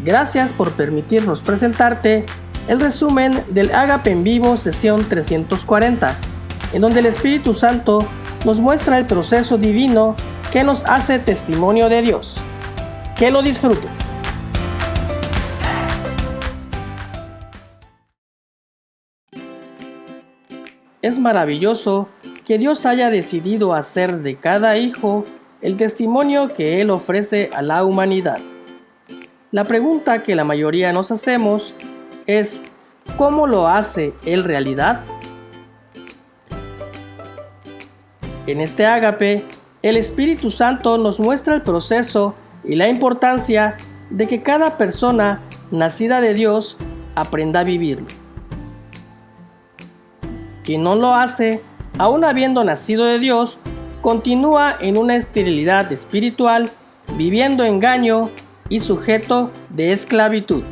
Gracias por permitirnos presentarte el resumen del Ágape en Vivo sesión 340, en donde el Espíritu Santo nos muestra el proceso divino que nos hace testimonio de Dios. Que lo disfrutes. Es maravilloso que Dios haya decidido hacer de cada hijo el testimonio que Él ofrece a la humanidad. La pregunta que la mayoría nos hacemos es: ¿cómo lo hace Él realidad? En este ágape, el Espíritu Santo nos muestra el proceso y la importancia de que cada persona nacida de Dios aprenda a vivirlo. Quien no lo hace, aun habiendo nacido de Dios, continúa en una esterilidad espiritual, viviendo engaño y sujeto de esclavitud.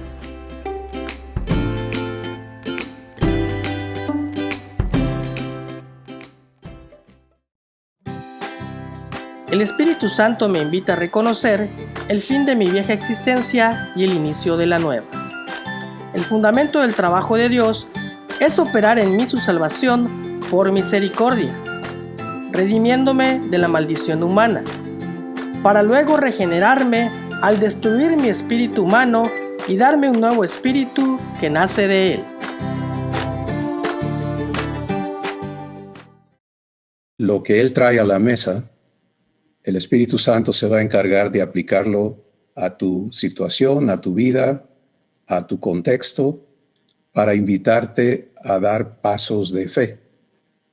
El Espíritu Santo me invita a reconocer el fin de mi vieja existencia y el inicio de la nueva. El fundamento del trabajo de Dios es operar en mí su salvación por misericordia, redimiéndome de la maldición humana, para luego regenerarme al destruir mi espíritu humano y darme un nuevo espíritu que nace de Él. Lo que Él trae a la mesa, el Espíritu Santo se va a encargar de aplicarlo a tu situación, a tu vida, a tu contexto, para invitarte a dar pasos de fe.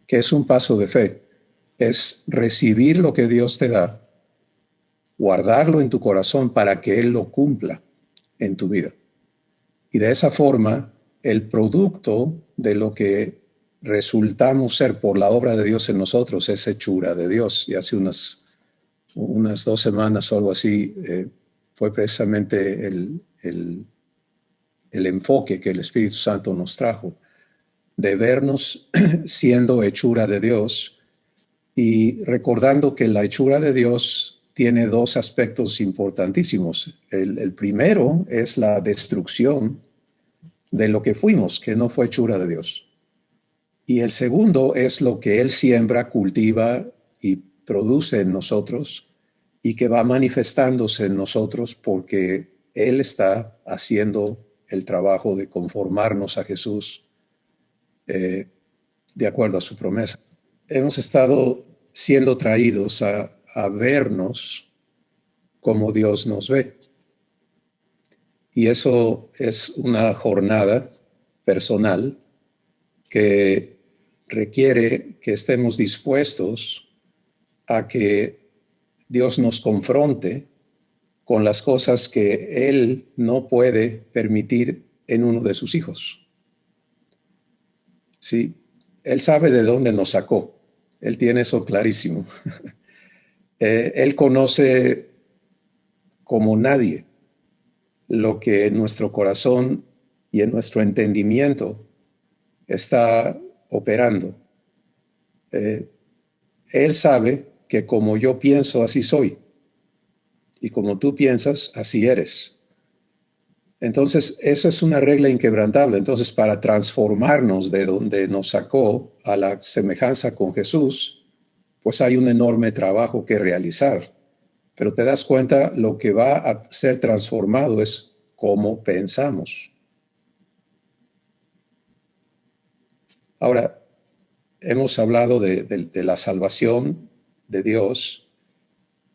¿Qué es un paso de fe? Es recibir lo que Dios te da, guardarlo en tu corazón para que Él lo cumpla en tu vida. Y de esa forma, el producto de lo que resultamos ser por la obra de Dios en nosotros es hechura de Dios. Y hace unas 2 semanas o algo así, fue precisamente el enfoque que el Espíritu Santo nos trajo, de vernos siendo hechura de Dios y recordando que la hechura de Dios tiene 2 aspectos importantísimos. El primero es la destrucción de lo que fuimos, que no fue hechura de Dios. Y el segundo es lo que Él siembra, cultiva y produce en nosotros y que va manifestándose en nosotros porque Él está haciendo el trabajo de conformarnos a Jesús de acuerdo a su promesa. Hemos estado siendo traídos a vernos como Dios nos ve. Y eso es una jornada personal que requiere que estemos dispuestos a que Dios nos confronte con las cosas que Él no puede permitir en uno de sus hijos. Sí, Él sabe de dónde nos sacó. Él tiene eso clarísimo. Él conoce como nadie lo que en nuestro corazón y en nuestro entendimiento está operando. Él sabe que como yo pienso, así soy. Y como tú piensas, así eres. Entonces, eso es una regla inquebrantable. Entonces, para transformarnos de donde nos sacó a la semejanza con Jesús, pues hay un enorme trabajo que realizar. Pero te das cuenta, lo que va a ser transformado es cómo pensamos. Ahora, hemos hablado de la salvación de Dios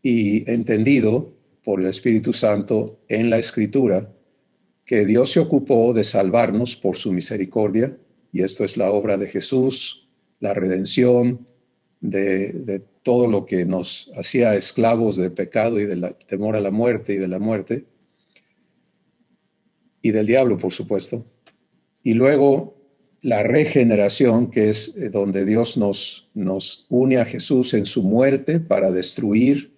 y entendido por el Espíritu Santo en la Escritura que Dios se ocupó de salvarnos por su misericordia, y esto es la obra de Jesús, la redención de todo lo que nos hacía esclavos de pecado y del temor a la muerte y de la muerte, y del diablo, por supuesto. Y luego la regeneración, que es donde Dios nos une a Jesús en su muerte para destruir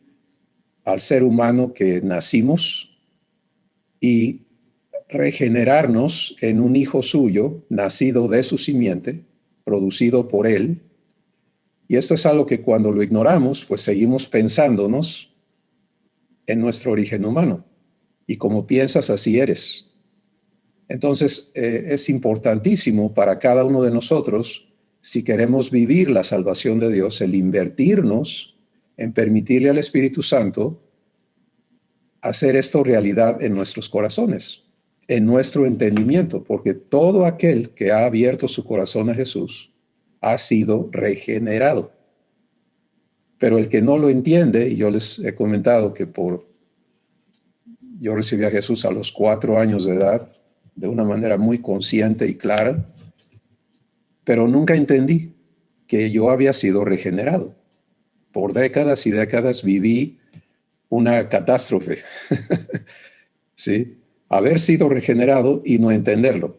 al ser humano que nacimos y regenerarnos en un hijo suyo, nacido de su simiente, producido por Él. Y esto es algo que cuando lo ignoramos, pues seguimos pensándonos en nuestro origen humano. y como piensas, así eres. Entonces, es importantísimo para cada uno de nosotros, si queremos vivir la salvación de Dios, el invertirnos en permitirle al Espíritu Santo hacer esto realidad en nuestros corazones, en nuestro entendimiento, porque todo aquel que ha abierto su corazón a Jesús ha sido regenerado. Pero el que no lo entiende, y yo les he comentado que yo recibí a Jesús a los 4 años de edad, de una manera muy consciente y clara, pero nunca entendí que yo había sido regenerado. Por décadas y décadas viví una catástrofe, ¿sí? Haber sido regenerado y no entenderlo.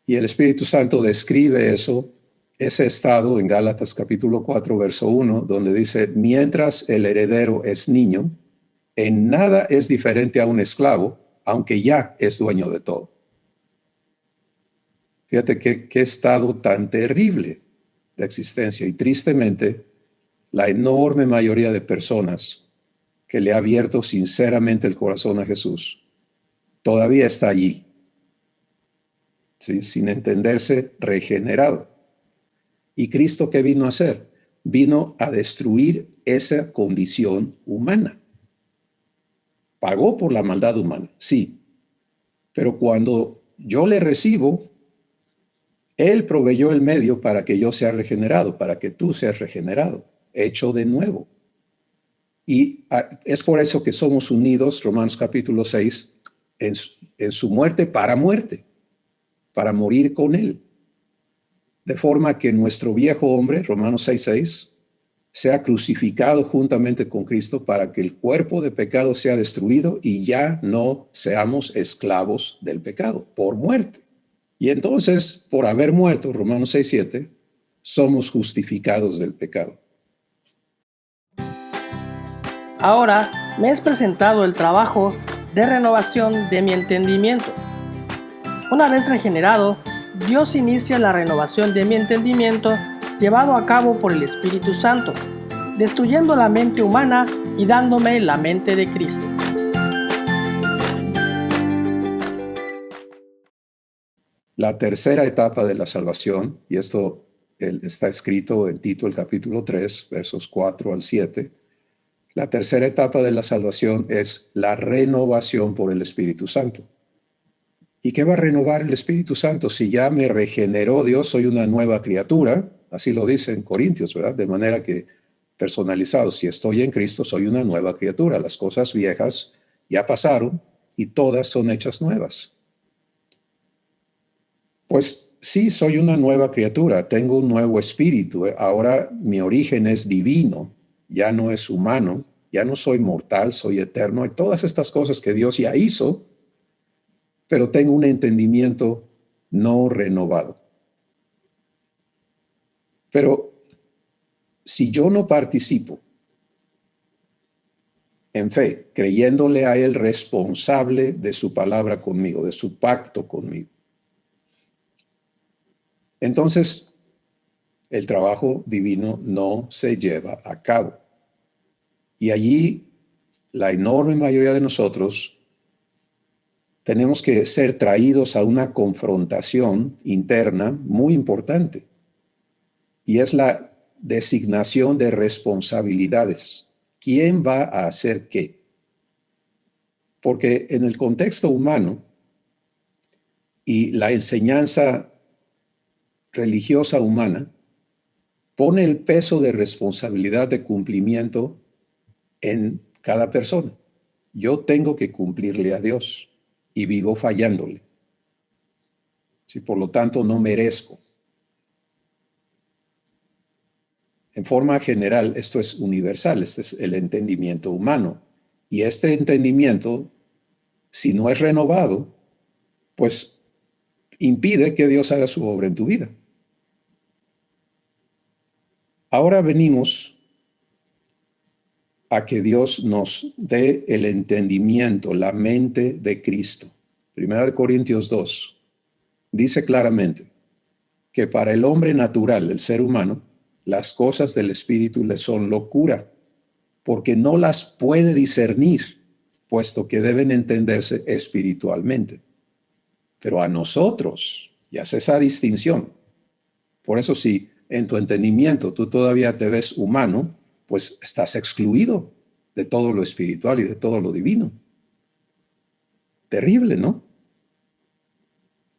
Y el Espíritu Santo describe eso, ese estado en Gálatas capítulo 4, verso 1, donde dice, mientras el heredero es niño, en nada es diferente a un esclavo, aunque ya es dueño de todo. Fíjate qué estado tan terrible de existencia. Y tristemente, la enorme mayoría de personas que le ha abierto sinceramente el corazón a Jesús, todavía está allí, ¿sí? Sin entenderse regenerado. ¿Y Cristo qué vino a hacer? Vino a destruir esa condición humana. Pagó por la maldad humana, sí. Pero cuando yo le recibo, Él proveyó el medio para que yo sea regenerado, para que tú seas regenerado, hecho de nuevo. Y es por eso que somos unidos, Romanos capítulo 6, en su muerte, para morir con Él. De forma que nuestro viejo hombre, Romanos 6:6, sea crucificado juntamente con Cristo para que el cuerpo de pecado sea destruido y ya no seamos esclavos del pecado, por muerte. Y entonces, por haber muerto, Romanos 6:7, somos justificados del pecado. Ahora me es presentado el trabajo de renovación de mi entendimiento. Una vez regenerado, Dios inicia la renovación de mi entendimiento llevado a cabo por el Espíritu Santo, destruyendo la mente humana y dándome la mente de Cristo. La tercera etapa de la salvación, y esto está escrito en Tito el capítulo 3, versos 4 al 7, la tercera etapa de la salvación es la renovación por el Espíritu Santo. ¿Y qué va a renovar el Espíritu Santo? Si ya me regeneró Dios, soy una nueva criatura, así lo dice en Corintios, ¿verdad? De manera que personalizado, si estoy en Cristo, soy una nueva criatura. Las cosas viejas ya pasaron y todas son hechas nuevas. Pues sí, soy una nueva criatura, tengo un nuevo espíritu. Ahora mi origen es divino, ya no es humano, ya no soy mortal, soy eterno. Y todas estas cosas que Dios ya hizo, pero tengo un entendimiento no renovado. Pero si yo no participo en fe, creyéndole a Él responsable de su palabra conmigo, de su pacto conmigo, entonces el trabajo divino no se lleva a cabo. Y allí la enorme mayoría de nosotros tenemos que ser traídos a una confrontación interna muy importante. Y es la designación de responsabilidades. ¿Quién va a hacer qué? Porque en el contexto humano y la enseñanza religiosa humana pone el peso de responsabilidad de cumplimiento en cada persona. Yo tengo que cumplirle a Dios y vivo fallándole. Sí, por lo tanto, no merezco. En forma general, esto es universal, este es el entendimiento humano. Y este entendimiento, si no es renovado, pues impide que Dios haga su obra en tu vida. Ahora venimos a que Dios nos dé el entendimiento, la mente de Cristo. 1 Corintios 2 dice claramente que para el hombre natural, el ser humano, las cosas del Espíritu le son locura, porque no las puede discernir, puesto que deben entenderse espiritualmente. Pero a nosotros, y hace esa distinción. Por eso si en tu entendimiento tú todavía te ves humano, pues estás excluido de todo lo espiritual y de todo lo divino. Terrible, ¿no?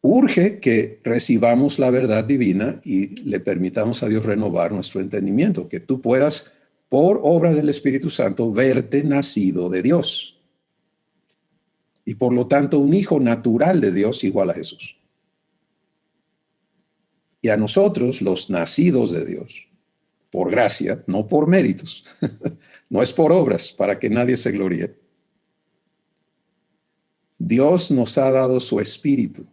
Urge que recibamos la verdad divina y le permitamos a Dios renovar nuestro entendimiento, que tú puedas, por obra del Espíritu Santo, verte nacido de Dios. Y por lo tanto, un hijo natural de Dios igual a Jesús. Y a nosotros, los nacidos de Dios, por gracia, no por méritos, no es por obras, para que nadie se gloríe. Dios nos ha dado su Espíritu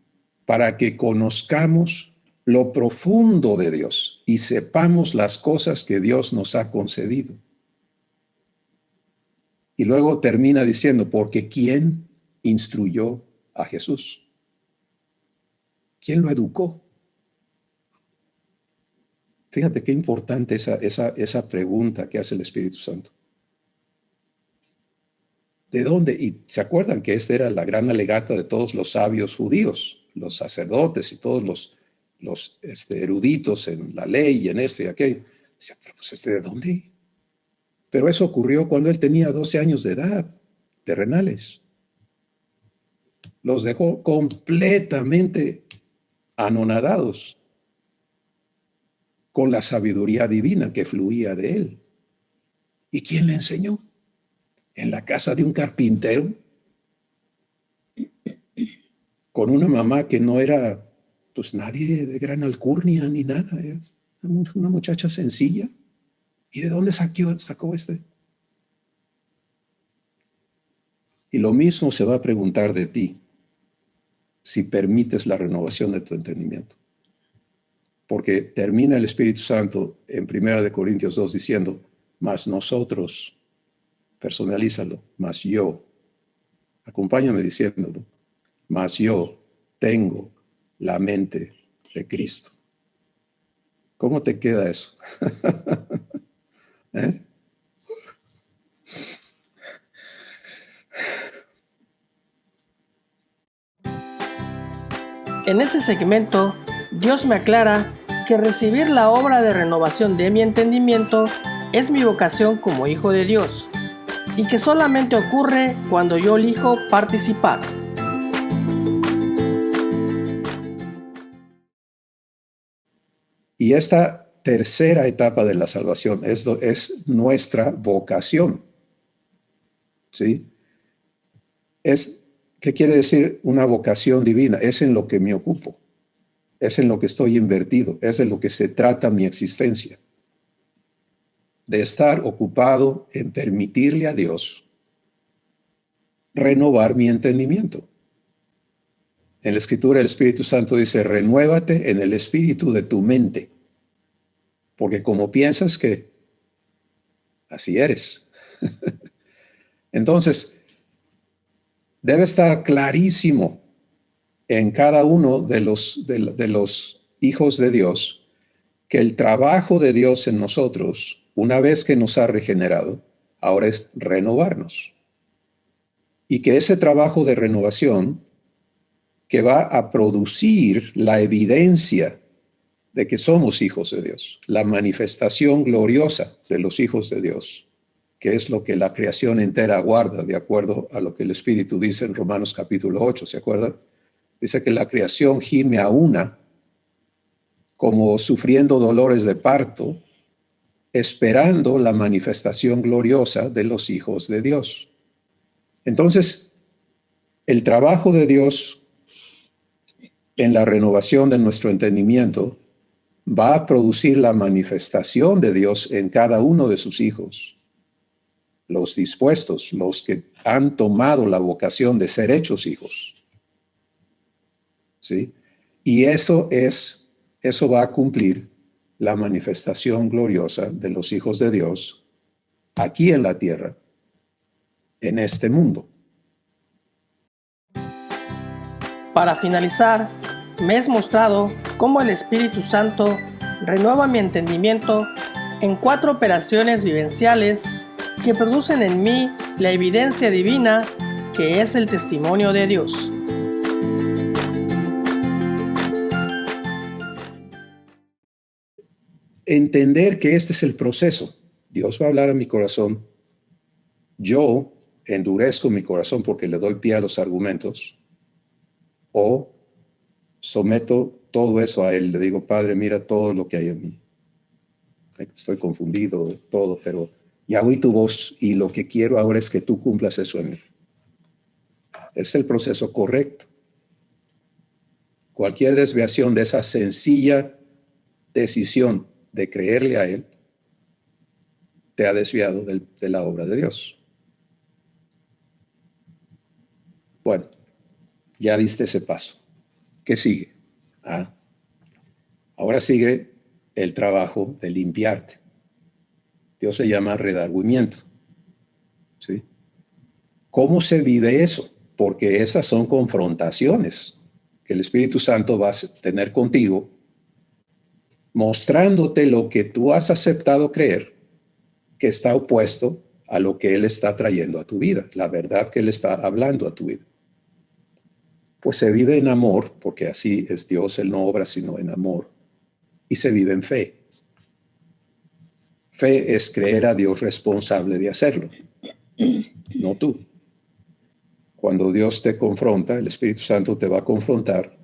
para que conozcamos lo profundo de Dios y sepamos las cosas que Dios nos ha concedido. Y luego termina diciendo, porque ¿quién instruyó a Jesús? ¿Quién lo educó? Fíjate qué importante esa pregunta que hace el Espíritu Santo. ¿De dónde? Y se acuerdan que esta era la gran alegata de todos los sabios judíos, los sacerdotes y todos los eruditos en la ley y en esto y aquello. Decían, pero pues ¿de dónde? Pero eso ocurrió cuando él tenía 12 años de edad, terrenales. Los dejó completamente anonadados con la sabiduría divina que fluía de él. ¿Y quién le enseñó? En la casa de un carpintero, con una mamá que no era pues nadie de gran alcurnia ni nada, una muchacha sencilla. ¿Y de dónde sacó este? Y lo mismo se va a preguntar de ti si permites la renovación de tu entendimiento. Porque termina el Espíritu Santo en 1 Corintios 2 diciendo, mas nosotros, personalízalo, mas yo, acompáñame diciéndolo, mas yo tengo la mente de Cristo. ¿Cómo te queda eso? ¿Eh? En ese segmento, Dios me aclara que recibir la obra de renovación de mi entendimiento es mi vocación como hijo de Dios y que solamente ocurre cuando yo elijo participar. Y esta tercera etapa de la salvación es nuestra vocación. ¿Sí? ¿Qué quiere decir una vocación divina? Es en lo que me ocupo, es en lo que estoy invertido, es de lo que se trata mi existencia. De estar ocupado en permitirle a Dios renovar mi entendimiento. En la Escritura el Espíritu Santo dice, renuévate en el espíritu de tu mente, porque como piensas que así eres. Entonces, debe estar clarísimo en cada uno de los hijos de Dios que el trabajo de Dios en nosotros, una vez que nos ha regenerado, ahora es renovarnos. Y que ese trabajo de renovación que va a producir la evidencia de que somos hijos de Dios, la manifestación gloriosa de los hijos de Dios, que es lo que la creación entera aguarda, de acuerdo a lo que el Espíritu dice en Romanos capítulo 8, ¿se acuerdan? Dice que la creación gime a una, como sufriendo dolores de parto, esperando la manifestación gloriosa de los hijos de Dios. Entonces, el trabajo de Dios en la renovación de nuestro entendimiento va a producir la manifestación de Dios en cada uno de sus hijos. Los dispuestos, los que han tomado la vocación de ser hechos hijos. ¿Sí? Y eso va a cumplir la manifestación gloriosa de los hijos de Dios aquí en la tierra, en este mundo. Para finalizar, me es mostrado cómo el Espíritu Santo renueva mi entendimiento en 4 operaciones vivenciales que producen en mí la evidencia divina que es el testimonio de Dios. Entender que este es el proceso. Dios va a hablar a mi corazón. Yo endurezco mi corazón porque le doy pie a los argumentos, o someto todo eso a Él. Le digo, Padre, mira todo lo que hay en mí. Estoy confundido, todo, pero ya oí tu voz y lo que quiero ahora es que tú cumplas eso en mí. Es el proceso correcto. Cualquier desviación de esa sencilla decisión de creerle a Él te ha desviado de la obra de Dios. Bueno, ya diste ese paso. ¿Qué sigue? Ahora sigue el trabajo de limpiarte. Dios se llama redargüimiento. ¿Sí? ¿Cómo se vive eso? Porque esas son confrontaciones que el Espíritu Santo va a tener contigo, mostrándote lo que tú has aceptado creer que está opuesto a lo que Él está trayendo a tu vida, la verdad que Él está hablando a tu vida. Pues se vive en amor, porque así es Dios, Él no obra sino en amor, y se vive en fe. Fe es creer a Dios responsable de hacerlo, no tú. Cuando Dios te confronta, el Espíritu Santo te va a confrontar,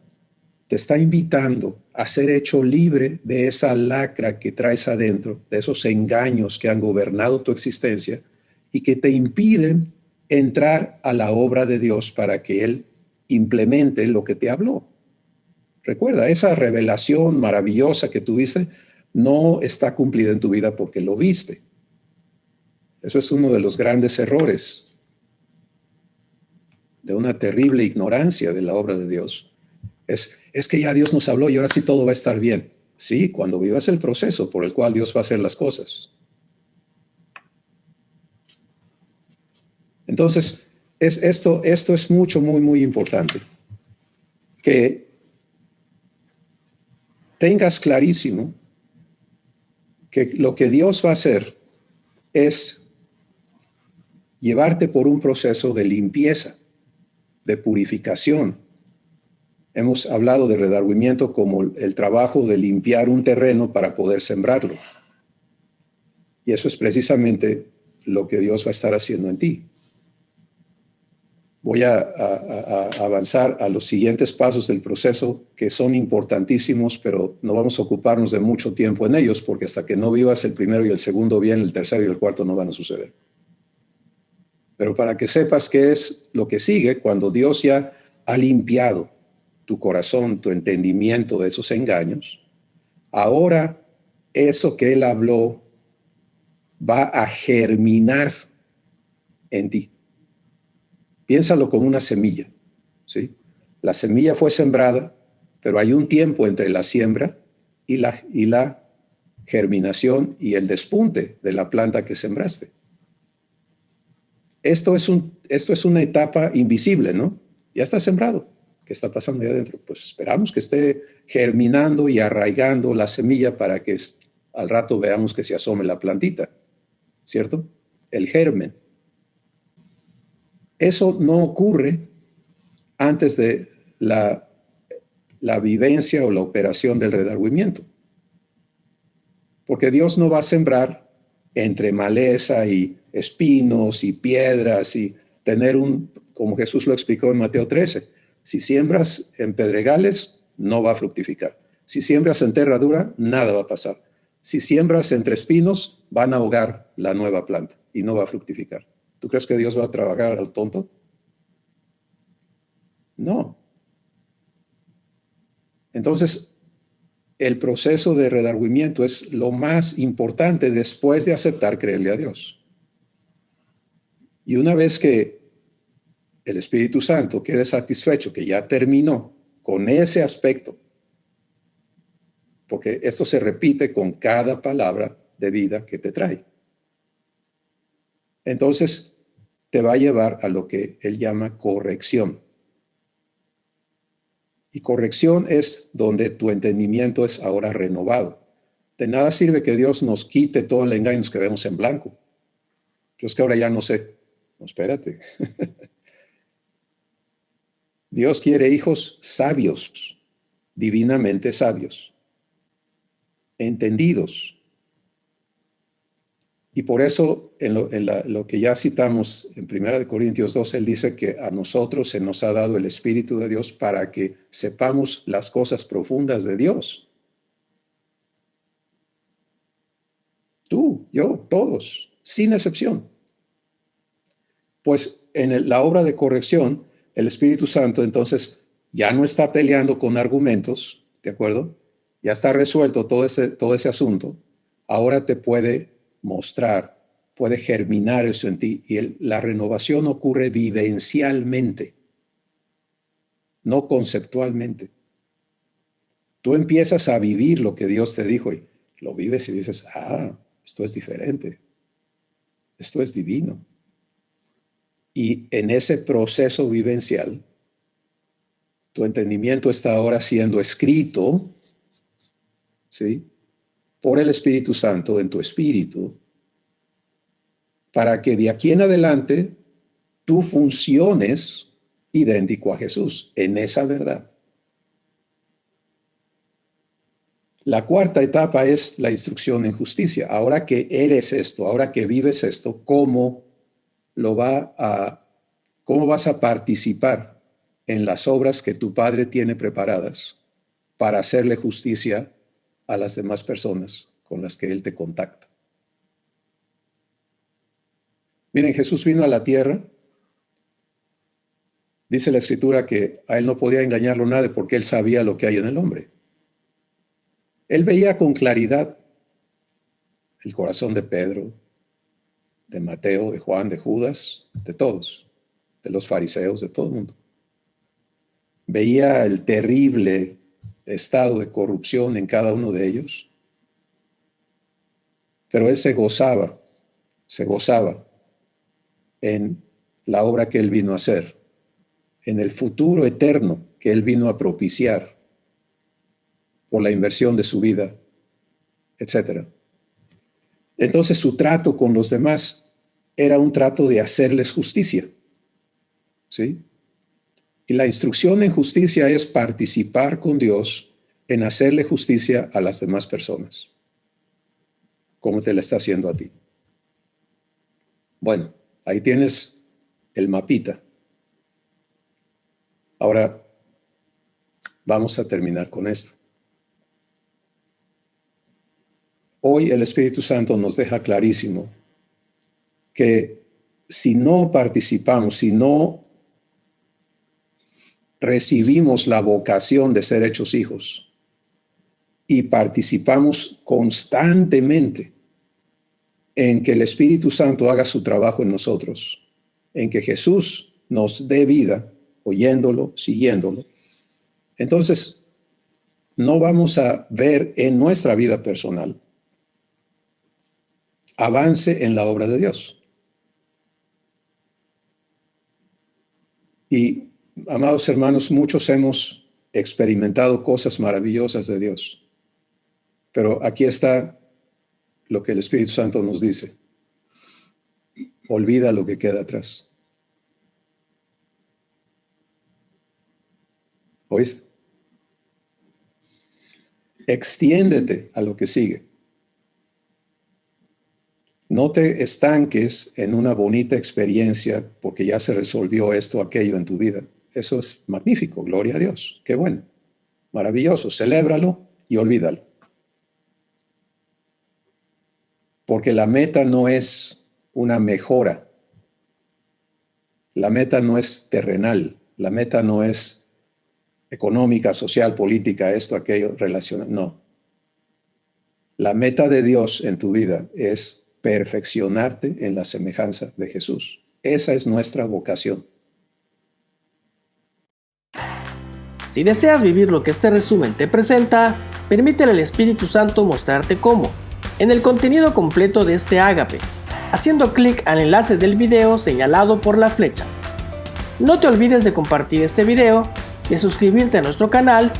te está invitando a ser hecho libre de esa lacra que traes adentro, de esos engaños que han gobernado tu existencia y que te impiden entrar a la obra de Dios para que Él implemente lo que te habló. Recuerda, esa revelación maravillosa que tuviste no está cumplida en tu vida porque lo viste. Eso es uno de los grandes errores de una terrible ignorancia de la obra de Dios. Es que ya Dios nos habló y ahora sí todo va a estar bien. Sí, cuando vivas el proceso por el cual Dios va a hacer las cosas. Entonces, esto es muy importante. Que tengas clarísimo que lo que Dios va a hacer es llevarte por un proceso de limpieza, de purificación. Hemos hablado de redargüimiento como el trabajo de limpiar un terreno para poder sembrarlo. Y eso es precisamente lo que Dios va a estar haciendo en ti. Voy a avanzar a los siguientes pasos del proceso que son importantísimos, pero no vamos a ocuparnos de mucho tiempo en ellos porque hasta que no vivas el primero y el segundo bien, el tercero y el cuarto no van a suceder. Pero para que sepas qué es lo que sigue cuando Dios ya ha limpiado tu corazón, tu entendimiento de esos engaños, ahora eso que Él habló va a germinar en ti. Piénsalo como una semilla, ¿sí? La semilla fue sembrada, pero hay un tiempo entre la siembra y la germinación y el despunte de la planta que sembraste. Esto es una etapa invisible, ¿no? Ya está sembrado. ¿Qué está pasando ahí adentro? Pues esperamos que esté germinando y arraigando la semilla para que al rato veamos que se asome la plantita, ¿cierto? El germen. Eso no ocurre antes de la vivencia o la operación del redargüimiento. Porque Dios no va a sembrar entre maleza y espinos y piedras y tener como Jesús lo explicó en Mateo 13. Si siembras en pedregales, no va a fructificar. Si siembras en tierra dura, nada va a pasar. Si siembras entre espinos, van a ahogar la nueva planta y no va a fructificar. ¿Tú crees que Dios va a trabajar al tonto? No. Entonces, el proceso de redargüimiento es lo más importante después de aceptar creerle a Dios. Y una vez que el Espíritu Santo quede satisfecho que ya terminó con ese aspecto, porque esto se repite con cada palabra de vida que te trae, entonces te va a llevar a lo que él llama corrección. Y corrección es donde tu entendimiento es ahora renovado. De nada sirve que Dios nos quite todo el engaño y nos quedemos en blanco. Yo es que ahora ya no sé. No, espérate. Dios quiere hijos sabios, divinamente sabios, entendidos. Y por eso, en lo que ya citamos en 1 Corintios 2, él dice que a nosotros se nos ha dado el Espíritu de Dios para que sepamos las cosas profundas de Dios. Tú, yo, todos, sin excepción. Pues en la obra de corrección, el Espíritu Santo entonces ya no está peleando con argumentos, ¿de acuerdo? Ya está resuelto todo ese asunto. Ahora te puede mostrar, puede germinar eso en ti, y la renovación ocurre vivencialmente, no conceptualmente. Tú empiezas a vivir lo que Dios te dijo y lo vives y dices, esto es diferente, esto es divino. Y en ese proceso vivencial, tu entendimiento está ahora siendo escrito, ¿sí?, por el Espíritu Santo en tu espíritu, para que de aquí en adelante tú funciones idéntico a Jesús en esa verdad. La cuarta etapa es la instrucción en justicia. Ahora que eres esto, ahora que vives esto, ¿cómo vas a participar en las obras que tu Padre tiene preparadas para hacerle justicia a las demás personas con las que Él te contacta? Miren, Jesús vino a la tierra. Dice la Escritura que a Él no podía engañarlo nadie porque Él sabía lo que hay en el hombre. Él veía con claridad el corazón de Pedro, de Mateo, de Juan, de Judas, de todos, de los fariseos, de todo el mundo. Veía el terrible estado de corrupción en cada uno de ellos. Pero Él se gozaba en la obra que Él vino a hacer, en el futuro eterno que Él vino a propiciar por la inversión de su vida, etc. Entonces su trato con los demás era un trato de hacerles justicia, ¿sí? Y la instrucción en justicia es participar con Dios en hacerle justicia a las demás personas, como te la está haciendo a ti. Bueno, ahí tienes el mapita. Ahora vamos a terminar con esto. Hoy el Espíritu Santo nos deja clarísimo que si no participamos, si no recibimos la vocación de ser hechos hijos y participamos constantemente en que el Espíritu Santo haga su trabajo en nosotros, en que Jesús nos dé vida, oyéndolo, siguiéndolo, entonces no vamos a ver en nuestra vida personal avance en la obra de Dios. Y, amados hermanos, muchos hemos experimentado cosas maravillosas de Dios, pero aquí está lo que el Espíritu Santo nos dice: olvida lo que queda atrás. ¿Oíste? Extiéndete a lo que sigue. No te estanques en una bonita experiencia porque ya se resolvió esto o aquello en tu vida. Eso es magnífico, gloria a Dios. Qué bueno, maravilloso. Celébralo y olvídalo. Porque la meta no es una mejora. La meta no es terrenal. La meta no es económica, social, política, esto, aquello, relacional. No. La meta de Dios en tu vida es perfeccionarte en la semejanza de Jesús. Esa es nuestra vocación. Si deseas vivir lo que este resumen te presenta, permítele al Espíritu Santo mostrarte cómo, en el contenido completo de este ágape, haciendo clic al enlace del video señalado por la flecha. No te olvides de compartir este video, de suscribirte a nuestro canal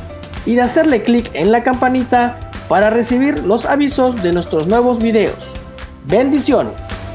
y de hacerle clic en la campanita para recibir los avisos de nuestros nuevos videos. ¡Bendiciones!